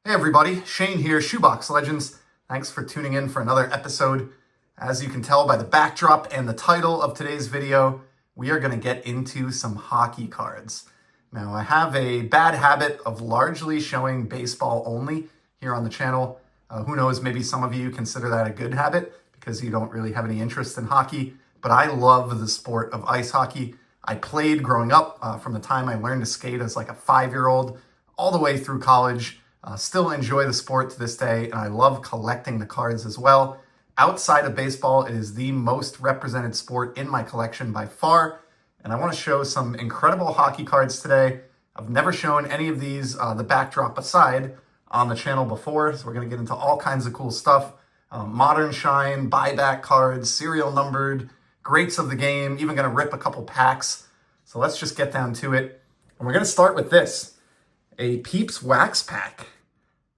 Hey everybody, Shane here, Shoebox Legends. Thanks for tuning in for another episode. As you can tell by the backdrop and the title of today's video, we are going to get into some hockey cards. Now, I have a bad habit of largely showing baseball only here on the channel. Who knows, maybe some of you consider that a good habit because you don't really have any interest in hockey, but I love the sport of ice hockey. I played growing up from the time I learned to skate as like a 5-year-old all the way through college. Still enjoy the sport to this day, and I love collecting the cards as well. Outside of baseball, it is the most represented sport in my collection by far, and I want to show some incredible hockey cards today. I've never shown any of these, the backdrop aside, on the channel before, so we're going to get into all kinds of cool stuff. Modern Shine, buyback cards, serial numbered, greats of the game, even going to rip a couple packs. So let's just get down to it. And we're going to start with this, a Peeps Wax Pack.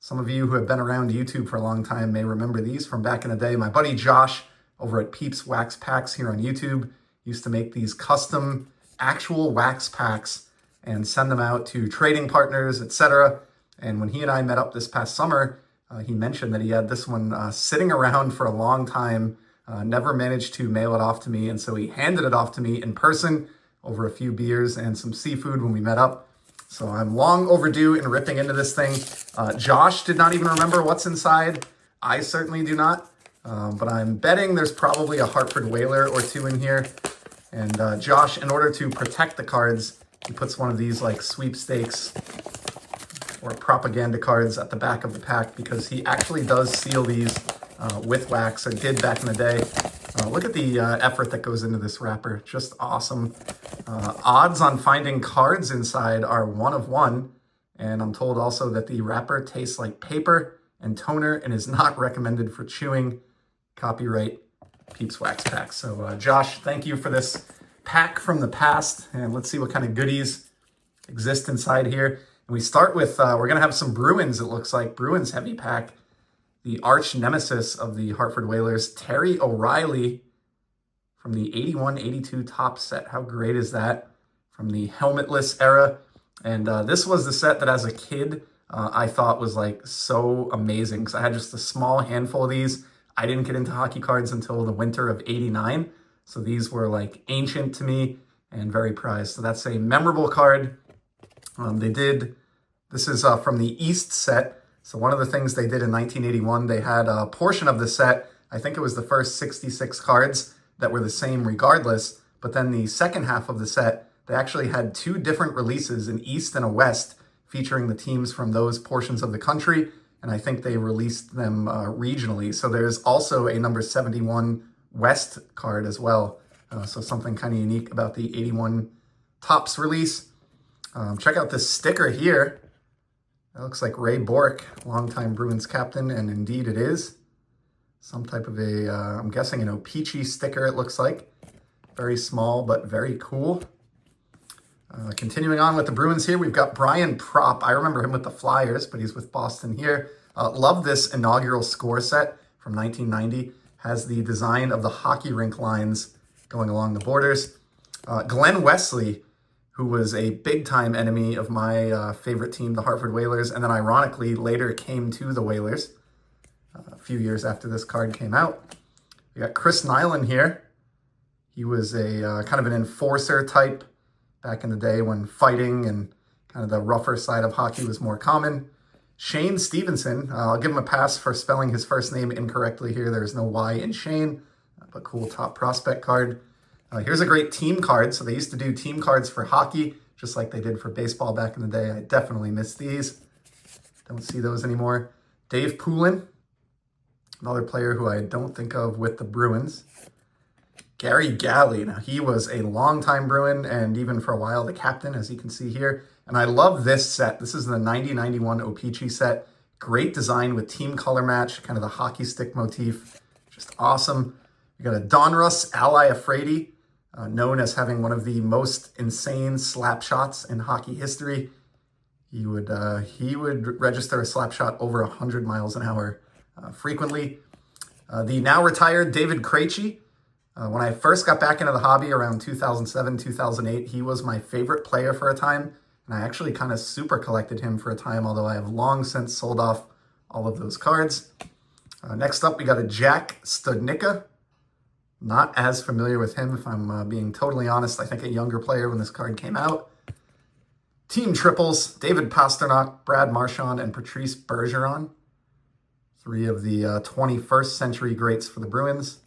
Some of you who have been around YouTube for a long time may remember these from back in the day. My buddy Josh over at Peeps Wax Packs here on YouTube used to make these custom actual wax packs and send them out to trading partners, etc. And when he and I met up this past summer, he mentioned that he had this one sitting around for a long time, never managed to mail it off to me. And so he handed it off to me in person over a few beers and some seafood when we met up. So I'm long overdue in ripping into this thing. Josh did not even remember what's inside. I certainly do not. But I'm betting there's probably a Hartford Whaler or two in here. And Josh, in order to protect the cards, he puts one of these like sweepstakes or propaganda cards at the back of the pack because he actually does seal these with wax, or did back in the day. Look at the effort that goes into this wrapper. Just awesome. Odds on finding cards inside are 1 of 1. And I'm told also that the wrapper tastes like paper and toner and is not recommended for chewing. Copyright Peeps Wax Pack. So Josh, thank you for this pack from the past. And let's see what kind of goodies exist inside here. And we start with, we're going to have some Bruins, it looks like. Bruins heavy pack. The arch nemesis of the Hartford Whalers, Terry O'Reilly from the 81-82 top set. How great is that? From the helmetless era. And this was the set that as a kid, I thought was like so amazing because I had just a small handful of these. I didn't get into hockey cards until the winter of 89. So these were like ancient to me and very prized. So that's a memorable card. This is from the East set. So one of the things they did in 1981, they had a portion of the set, I think it was the first 66 cards that were the same regardless, but then the second half of the set, they actually had 2 different releases, an East and a West, featuring the teams from those portions of the country, and I think they released them regionally. So there's also a number 71 West card as well, so something kind of unique about the 81 Topps release. Check out this sticker here. That looks like Ray Bourque, longtime Bruins captain, and indeed it is. Some type of a, I'm guessing an O-Pee-Chee sticker it looks like. Very small, but very cool. Continuing on with the Bruins here, we've got Brian Propp. I remember him with the Flyers, but he's with Boston here. Love this inaugural score set from 1990. Has the design of the hockey rink lines going along the borders. Glenn Wesley, who was a big-time enemy of my favorite team, the Hartford Whalers, and then ironically later came to the Whalers a few years after this card came out. We got Chris Nilan here. He was a kind of an enforcer type back in the day when fighting and kind of the rougher side of hockey was more common. Shane Stevenson, I'll give him a pass for spelling his first name incorrectly here. There's no Y in Shane, but cool top prospect card. Here's a great team card. So they used to do team cards for hockey, just like they did for baseball back in the day. I definitely miss these. Don't see those anymore. Dave Poulin, another player who I don't think of with the Bruins. Gary Galley. Now, he was a longtime Bruin and even for a while the captain, as you can see here. And I love this set. This is the 90-91 O-Pee-Chee set. Great design with team color match, kind of the hockey stick motif. Just awesome. We got a Donruss Ally Afraidy, known as having one of the most insane slap shots in hockey history. He would register a slap shot over 100 miles an hour frequently. The now retired David Krejci. When I first got back into the hobby around 2007, 2008, he was my favorite player for a time. And I actually kind of super collected him for a time, although I have long since sold off all of those cards. Next up, we got a Jack Studnicka. Not as familiar with him, if I'm being totally honest. I think a younger player when this card came out. Team triples, David Pastrnak, Brad Marchand, and Patrice Bergeron. 3 of the 21st century greats for the Bruins.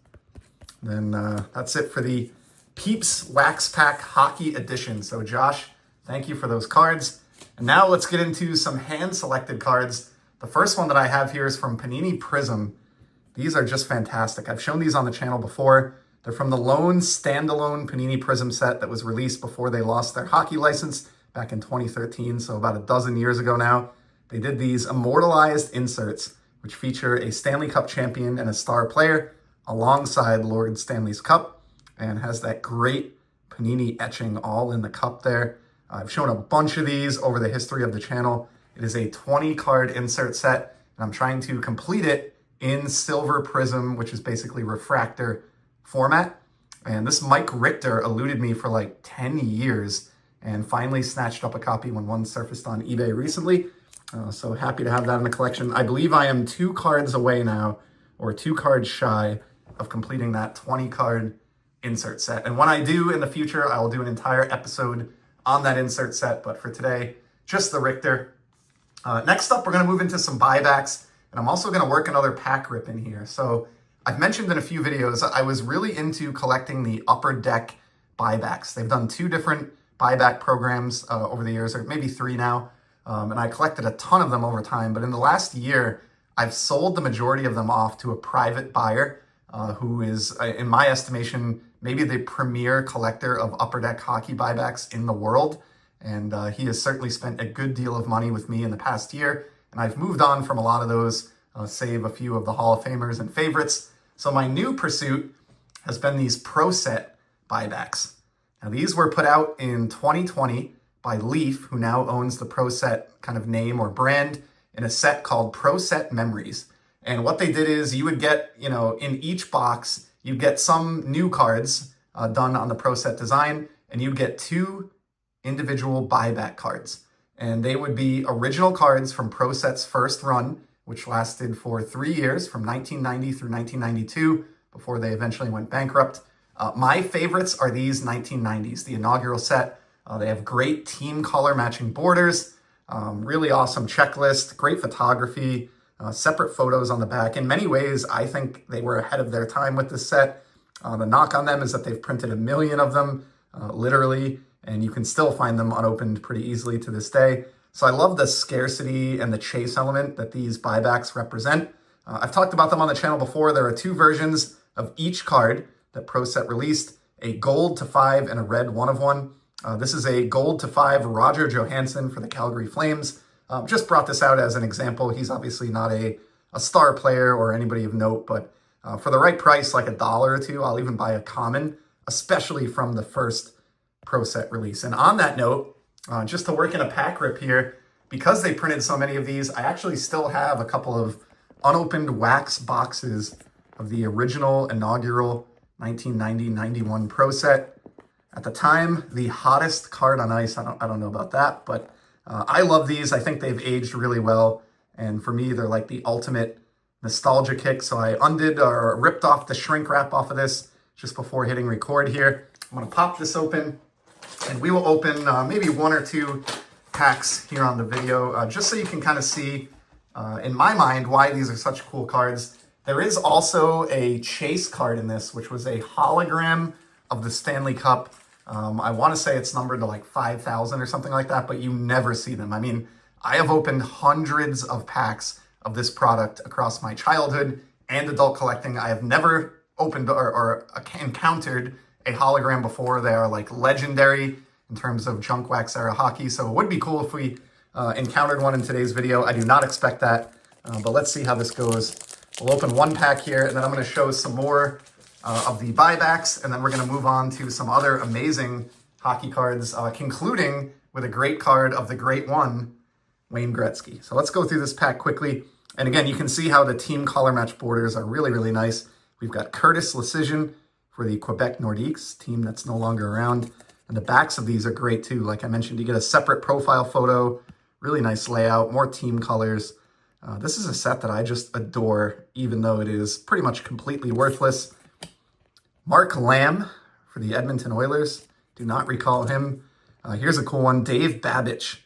Then that's it for the Peeps Wax Pack Hockey Edition. So Josh, thank you for those cards. And now let's get into some hand-selected cards. The first one that I have here is from Panini Prism. These are just fantastic. I've shown these on the channel before. They're from the lone standalone Panini Prism set that was released before they lost their hockey license back in 2013, so about a dozen years ago now. They did these immortalized inserts, which feature a Stanley Cup champion and a star player alongside Lord Stanley's Cup, and has that great Panini etching all in the cup there. I've shown a bunch of these over the history of the channel. It is a 20-card insert set, and I'm trying to complete it in Silver Prism, which is basically refractor format. And this Mike Richter eluded me for like 10 years and finally snatched up a copy when one surfaced on eBay recently. So happy to have that in the collection. I believe I am 2 cards away now, or 2 cards shy of completing that 20-card insert set. And when I do in the future, I will do an entire episode on that insert set. But for today, just the Richter. Next up, we're going to move into some buybacks. And I'm also going to work another pack rip in here. So I've mentioned in a few videos, I was really into collecting the Upper Deck buybacks. They've done 2 different buyback programs over the years, or maybe 3 now. And I collected a ton of them over time. But in the last year, I've sold the majority of them off to a private buyer who is, in my estimation, maybe the premier collector of Upper Deck hockey buybacks in the world. And he has certainly spent a good deal of money with me in the past year. And I've moved on from a lot of those, save a few of the Hall of Famers and favorites. So my new pursuit has been these Pro Set buybacks. Now these were put out in 2020 by Leaf, who now owns the Pro Set kind of name or brand, in a set called Pro Set Memories. And what they did is you would get, in each box, you'd get some new cards done on the Pro Set design, and you'd get 2 individual buyback cards. And they would be original cards from Pro Set's first run, which lasted for 3 years, from 1990 through 1992, before they eventually went bankrupt. My favorites are these 1990s, the inaugural set. They have great team color matching borders, really awesome checklist, great photography, separate photos on the back. In many ways, I think they were ahead of their time with this set. The knock on them is that they've printed 1 million of them, literally, and you can still find them unopened pretty easily to this day. So I love the scarcity and the chase element that these buybacks represent. I've talked about them on the channel before. There are 2 versions of each card that Pro Set released, a gold to 5 and a red 1 of 1. This is a gold to 5 Roger Johansson for the Calgary Flames. Just brought this out as an example. He's obviously not a star player or anybody of note, but for the right price, like $1 or $2, I'll even buy a common, especially from the first Pro Set release. And on that note, just to work in a pack rip here, because they printed so many of these, I actually still have a couple of unopened wax boxes of the original inaugural 1990-91 Pro Set. At the time, the hottest card on ice. I don't know about that, but I love these. I think they've aged really well. And for me, they're like the ultimate nostalgia kick. So I undid or ripped off the shrink wrap off of this just before hitting record here. I'm going to pop this open, and we will open maybe 1 or 2 packs here on the video, just so you can kind of see, in my mind, why these are such cool cards. There is also a chase card in this, which was a hologram of the Stanley Cup. I want to say it's numbered to like 5,000 or something like that, but you never see them. I mean, I have opened hundreds of packs of this product across my childhood and adult collecting. I have never opened or encountered a hologram before. They are like legendary in terms of junk wax era hockey. So it would be cool if we encountered one in today's video. I do not expect that, but let's see how this goes. We'll open 1 pack here, and then I'm going to show some more of the buybacks, and then we're going to move on to some other amazing hockey cards, concluding with a great card of the great one, Wayne Gretzky. So let's go through this pack quickly. And again, you can see how the team color match borders are really, really nice. We've got Curtis Lecision for the Quebec Nordiques, team that's no longer around. And the backs of these are great too. Like I mentioned, you get a separate profile photo, really nice layout, more team colors. This is a set that I just adore, even though it is pretty much completely worthless. Mark Lamb for the Edmonton Oilers. Do not recall him. Here's a cool one, Dave Babich.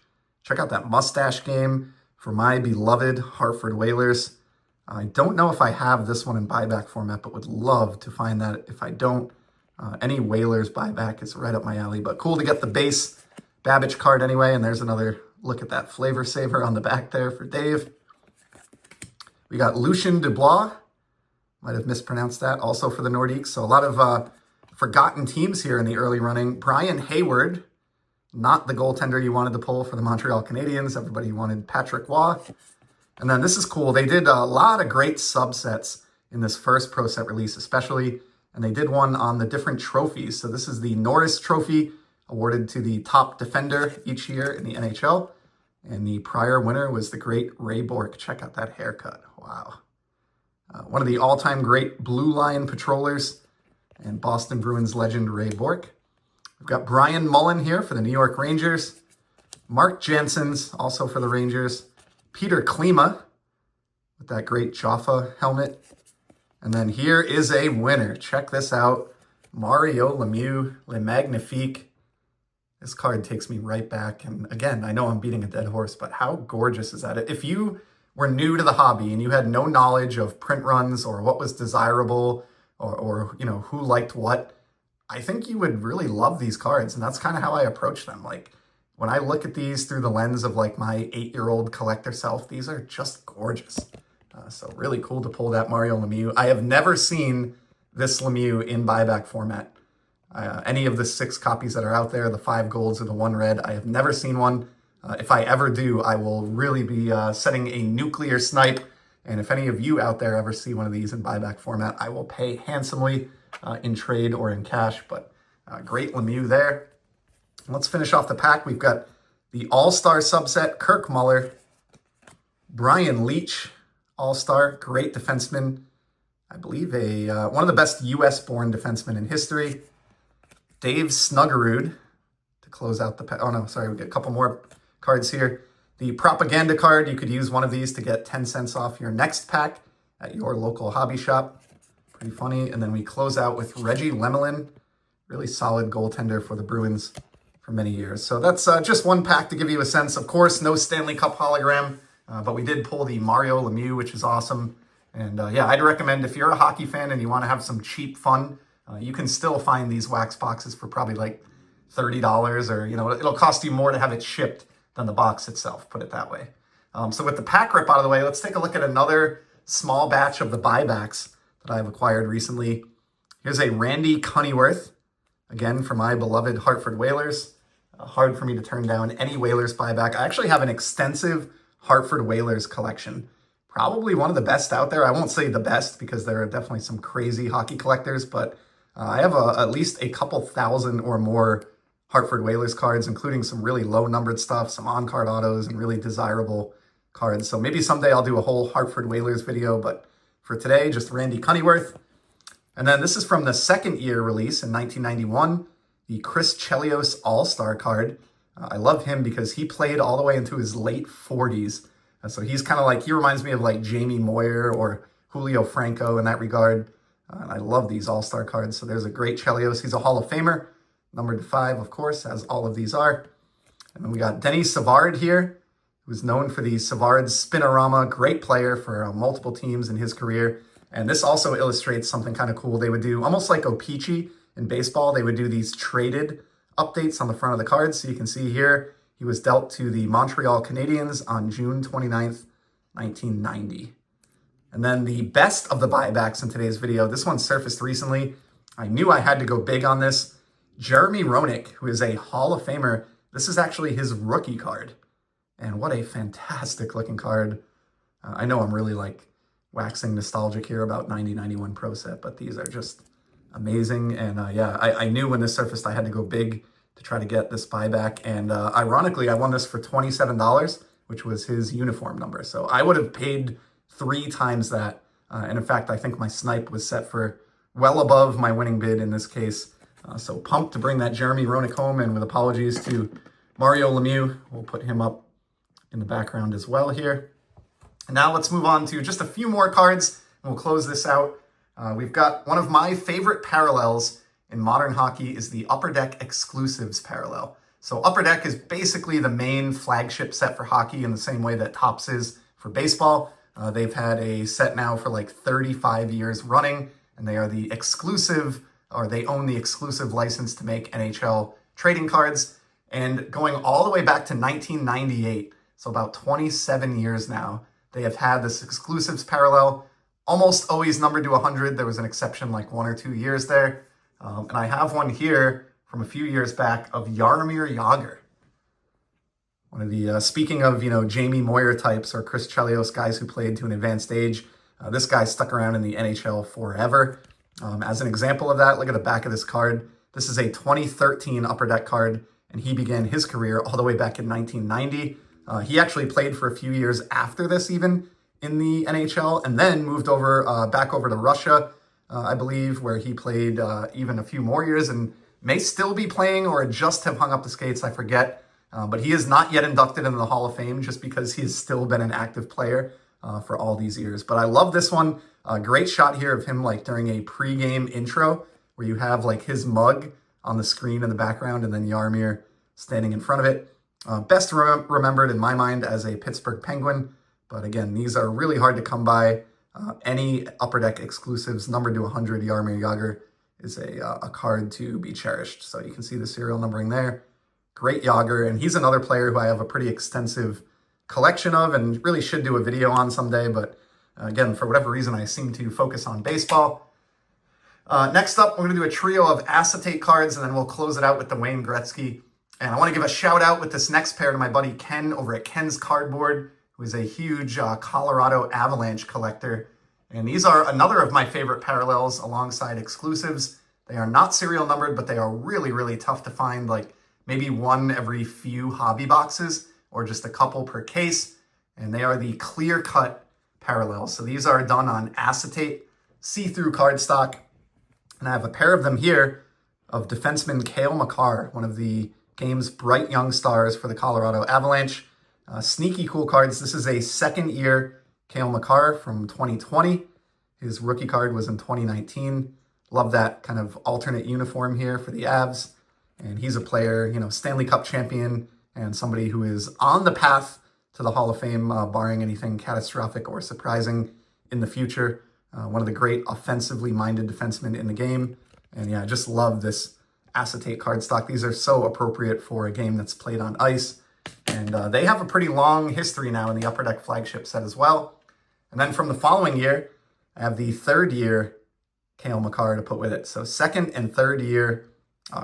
Check out that mustache game for my beloved Hartford Whalers. I don't know if I have this one in buyback format, but would love to find that. If I don't, any Whalers buyback is right up my alley. But cool to get the base Babich card anyway. And there's another look at that flavor saver on the back there for Dave. We got Lucien Dubois. Might have mispronounced that, also for the Nordiques. So a lot of forgotten teams here in the early running. Brian Hayward, not the goaltender you wanted to pull for the Montreal Canadiens. Everybody wanted Patrick Waugh. And then this is cool. They did a lot of great subsets in this first Pro Set release, especially. And they did one on the different trophies. So this is the Norris Trophy, awarded to the top defender each year in the NHL. And the prior winner was the great Ray Bourque. Check out that haircut. Wow. One of the all-time great Blue Line patrollers and Boston Bruins legend Ray Bourque. We've got Brian Mullen here for the New York Rangers. Mark Janssens, also for the Rangers. Peter Klima with that great Jaffa helmet. And then here is a winner. Check this out. Mario Lemieux, Le Magnifique. This card takes me right back. And again, I know I'm beating a dead horse, but how gorgeous is that? If you were new to the hobby and you had no knowledge of print runs or what was desirable or you know, who liked what, I think you would really love these cards. And that's kind of how I approach them. Like when I look at these through the lens of like my 8-year-old collector self, these are just gorgeous. So really cool to pull that Mario Lemieux. I have never seen this Lemieux in buyback format. Any of the 6 copies that are out there, the 5 golds or the 1 red, I have never seen one. If I ever do, I will really be setting a nuclear snipe. And if any of you out there ever see one of these in buyback format, I will pay handsomely in trade or in cash. But great Lemieux there. Let's finish off the pack. We've got the All-Star subset, Kirk Muller, Brian Leetch, All-Star, great defenseman. I believe one of the best U.S.-born defensemen in history. Dave Snuggerud to close out the pack. Oh, no, sorry, we get a couple more cards here. The propaganda card, you could use one of these to get 10 cents off your next pack at your local hobby shop. Pretty funny. And then we close out with Reggie Lemelin, really solid goaltender for the Bruins for many years. So that's just one pack to give you a sense. Of course, no Stanley Cup hologram, but we did pull the Mario Lemieux, which is awesome. And yeah, I'd recommend if you're a hockey fan and you want to have some cheap fun, you can still find these wax boxes for probably like $30 or, you know, it'll cost you more to have it shipped than the box itself, put it that way. So with the pack rip out of the way, let's take a look at another small batch of the buybacks that I've acquired recently. Here's a Randy Cunnyworth, again, for my beloved Hartford Whalers. Hard for me to turn down any Whalers buyback. I actually have an extensive Hartford Whalers collection. Probably one of the best out there. I won't say the best because there are definitely some crazy hockey collectors, but I have at least a couple thousand or more Hartford Whalers cards, including some really low-numbered stuff, some on-card autos, and really desirable cards. So maybe someday I'll do a whole Hartford Whalers video, but for today, just Randy Cunnyworth. And then this is from the second year release in 1991, the Chris Chelios All-Star card. I love him because he played all the way into his late 40s. So he's kind of like, he reminds me of like Jamie Moyer or Julio Franco in that regard. And I love these All-Star cards. So there's a great Chelios. He's a Hall of Famer. Numbered 5, of course, as all of these are. And then we got Denny Savard here, who's known for the Savard Spinorama. Great player for multiple teams in his career. And this also illustrates something kind of cool. They would do, almost like O-Pee-Chee in baseball, they would do these traded updates on the front of the cards. So you can see here, he was dealt to the Montreal Canadiens on June 29th, 1990. And then the best of the buybacks in today's video, this one surfaced recently. I knew I had to go big on this. Jeremy Roenick, who is a Hall of Famer. This is actually his rookie card. And what a fantastic looking card. I know I'm really like waxing nostalgic here about 90-91 Pro Set, but these are just amazing. And yeah, I knew when this surfaced I had to go big to try to get this buyback. And ironically, I won this for $27, which was his uniform number. So I would have paid 3 times that. And in fact, I think my snipe was set for well above my winning bid in this case. So pumped to bring that Jeremy Roenick home, and with apologies to Mario Lemieux, we'll put him up in the background as well here. And now let's move on to just a few more cards, and we'll close this out. We've got one of my favorite parallels in modern hockey is the Upper Deck Exclusives parallel. So Upper Deck is basically the main flagship set for hockey in the same way that Topps is for baseball. They've had a set now for like 35 years running, and they are the exclusive, or they own the exclusive license to make NHL trading cards. And going all the way back to 1998, so about 27 years now, they have had this exclusives parallel, almost always numbered to 100. There was an exception like 1 or 2 years there. And I have one here from a few years back of Jaromir Jagr. One of the, speaking of, Jamie Moyer types or Chris Chelios, guys who played to an advanced age, this guy stuck around in the NHL forever. As an example of that, look at the back of this card. This is a 2013 Upper Deck card, and he began his career all the way back in 1990. He actually played for a few years after this even in the NHL, and then moved over back over to Russia, I believe, where he played even a few more years and may still be playing or just have hung up the skates, I forget. But he is not yet inducted into the Hall of Fame just because he has still been an active player for all these years. But I love this one. Great shot here of him like during a pregame intro where you have like his mug on the screen in the background and then Jaromir standing in front of it. Best remembered in my mind as a Pittsburgh Penguin. But again, these are really hard to come by. Any Upper Deck exclusives numbered to 100, Jaromir Jagr is a card to be cherished. So you can see the serial numbering there. Great Jagr, and he's another player who I have a pretty extensive collection of and really should do a video on someday. But again, for whatever reason, I seem to focus on baseball. Next up, we're going to do a trio of acetate cards, and then we'll close it out with the Wayne Gretzky. And I want to give a shout out with this next pair to my buddy Ken over at Ken's Cardboard, who is a huge Colorado Avalanche collector. And these are another of my favorite parallels alongside exclusives. They are not serial numbered, but they are really, really tough to find, like maybe one every few hobby boxes or just a couple per case. And they are the clear cut parallels. So these are done on acetate, see-through cardstock. And I have a pair of them here of defenseman Cale Makar, one of the game's bright young stars for the Colorado Avalanche. Sneaky cool cards. This is a second year Cale Makar from 2020. His rookie card was in 2019. Love that kind of alternate uniform here for the Avs. And he's a player, Stanley Cup champion and somebody who is on the path to the Hall of Fame, barring anything catastrophic or surprising in the future. One of the great offensively minded defensemen in the game. And yeah, I just love this acetate cardstock. These are so appropriate for a game that's played on ice. And they have a pretty long history now in the Upper Deck flagship set as well. And then from the following year, I have the third year Cale Makar to put with it. So second and third year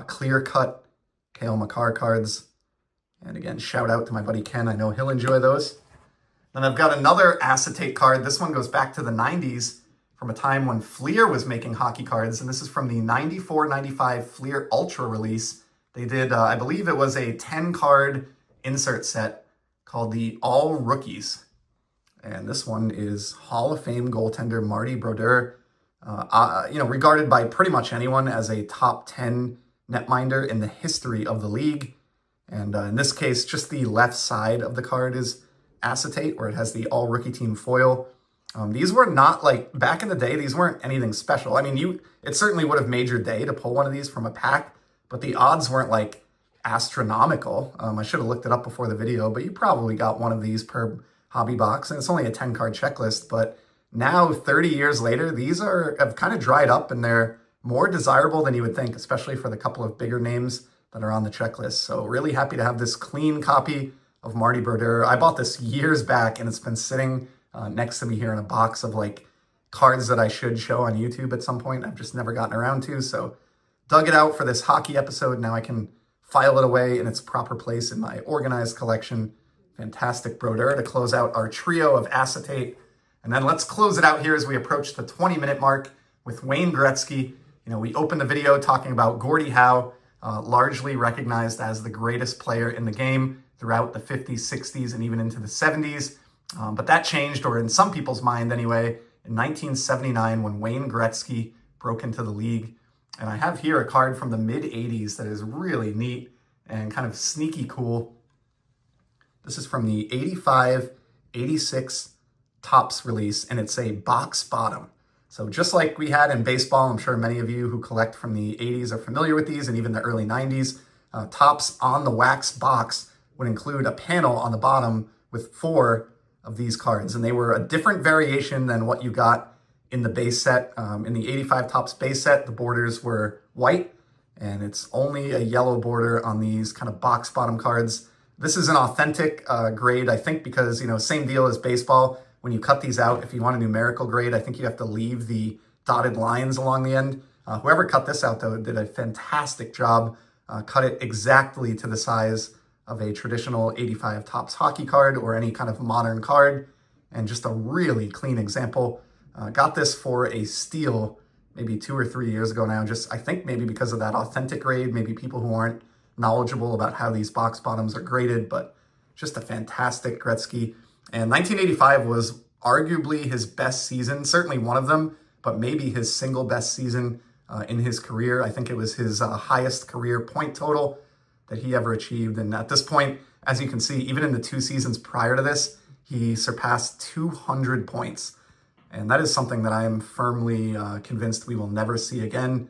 clear cut Cale Makar cards. And again, shout out to my buddy Ken. I know he'll enjoy those. Then I've got another acetate card. This one goes back to the 90s from a time when Fleer was making hockey cards. And this is from the 94-95 Fleer Ultra release. They did, I believe it was a 10-card insert set called the All Rookies. And this one is Hall of Fame goaltender Marty Brodeur, regarded by pretty much anyone as a top 10 netminder in the history of the league. And in this case, just the left side of the card is acetate, where it has the all rookie team foil. These were not like, back in the day, these weren't anything special. I mean, it certainly would have made your day to pull one of these from a pack, but the odds weren't like astronomical. I should have looked it up before the video, but you probably got one of these per hobby box, and it's only a 10-card checklist. But now, 30 years later, these have kind of dried up, and they're more desirable than you would think, especially for the couple of bigger names that are on the checklist. So really happy to have this clean copy of Marty Brodeur. I bought this years back, and it's been sitting next to me here in a box of like cards that I should show on YouTube at some point. I've just never gotten around to. So dug it out for this hockey episode. Now I can file it away in its proper place in my organized collection. Fantastic Brodeur to close out our trio of acetate. And then let's close it out here as we approach the 20-minute mark with Wayne Gretzky. We opened the video talking about Gordie Howe, largely recognized as the greatest player in the game throughout the 50s, 60s, and even into the 70s. But that changed, or in some people's mind anyway, in 1979 when Wayne Gretzky broke into the league. And I have here a card from the mid-'80s that is really neat and kind of sneaky cool. This is from the 85-86 Topps release, and it's a box bottom. So just like we had in baseball, I'm sure many of you who collect from the 80s are familiar with these, and even the early 90s. Topps on the wax box would include a panel on the bottom with 4 of these cards, and they were a different variation than what you got in the base set. In the 85 Topps base set, the borders were white, and it's only a yellow border on these kind of box bottom cards. This is an authentic grade, I think, because, same deal as baseball. When you cut these out, if you want a numerical grade, I think you have to leave the dotted lines along the end. Whoever cut this out, though, did a fantastic job. Cut it exactly to the size of a traditional 85 Topps hockey card or any kind of modern card, and just a really clean example. Got this for a steal maybe 2 or 3 years ago now, I think maybe because of that authentic grade, maybe people who aren't knowledgeable about how these box bottoms are graded, but just a fantastic Gretzky. And 1985 was arguably his best season, certainly one of them, but maybe his single best season in his career. I think it was his highest career point total that he ever achieved. And at this point, as you can see, even in the 2 seasons prior to this, he surpassed 200 points. And that is something that I am firmly convinced we will never see again.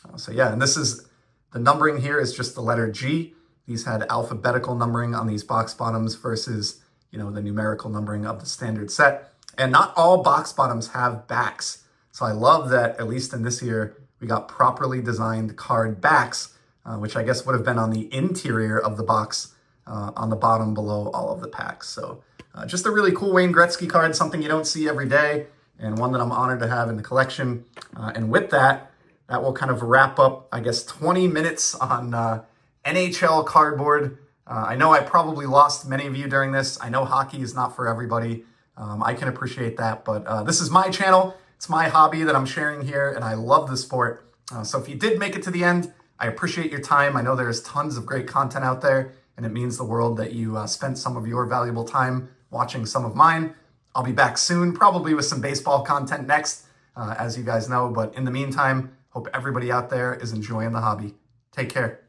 And this is, the numbering here is just the letter G. These had alphabetical numbering on these box bottoms versus, the numerical numbering of the standard set. And not all box bottoms have backs. So I love that, at least in this year, we got properly designed card backs, which I guess would have been on the interior of the box on the bottom below all of the packs. So just a really cool Wayne Gretzky card, something you don't see every day, and one that I'm honored to have in the collection. And with that will kind of wrap up, I guess, 20 minutes on NHL cardboard. I know I probably lost many of you during this. I know hockey is not for everybody. I can appreciate that, but this is my channel. It's my hobby that I'm sharing here, and I love the sport. So if you did make it to the end, I appreciate your time. I know there's tons of great content out there, and it means the world that you spent some of your valuable time watching some of mine. I'll be back soon, probably with some baseball content next, as you guys know. But in the meantime, hope everybody out there is enjoying the hobby. Take care.